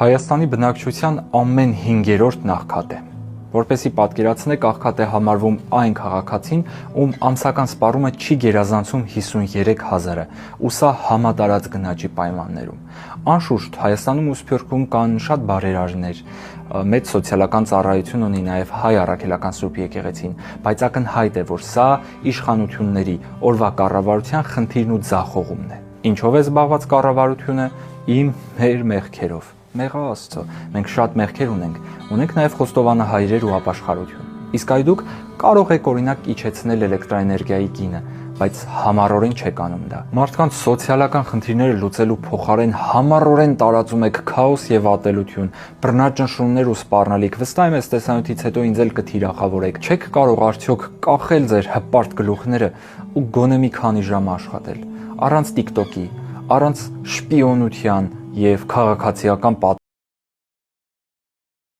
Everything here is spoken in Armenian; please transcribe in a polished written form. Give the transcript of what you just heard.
Հայաստանի բնակչության ամեն 5-րդ աղքատ է։ Որպեսզի պատկերացնեք, աղքատ է համարվում այն քաղաքացին, ում ամսական սպառումը չի գերազանցում 53,000-ը, ու սա համատարած գնաճի պայմաններում։ Անշուշտ, Հայաստանում ու Սփյուռքում կան շատ բարերարներ, մեծ սոցիալական ծառայություն ունի նաև Հայ առաքելական Սուրբ եկեղեցին, բայց ակնհայտ է, որ սա իշխանությունների օրվա կառավարության խնդիրն ու ձախողումն է։ Ինչով է զբաղված կառավարությունը? Մեր մեղքերով։ Մեղա Աստծո, մենք շատ մեղքեր ունենք նաև խոստովանահայրեր ու ապաշխարություն։ Իսկ այ դուք կարող եք օրինակ իջեցնել էլեկտրաէներգիայի գինը, բայց համառորեն չեք անում դա։ Մարդկանց սոցիալական խնդիրները լուծելու փոխարեն համառորեն տարածում եք քաոս եւ ատելություն, բռնաճնշումներ ու սպառնալիք։ Վստահ եմ, այս տեսանյութից հետո ինձ էլ կթիրախավորեք։ Չեք կարող արդյոք կախել ձեր հպարտ գլուխները ու գոնե մի քանի ժամ աշխատել, առանց TikTok-ի, առանց շպիոնության եւ քաղաքացիական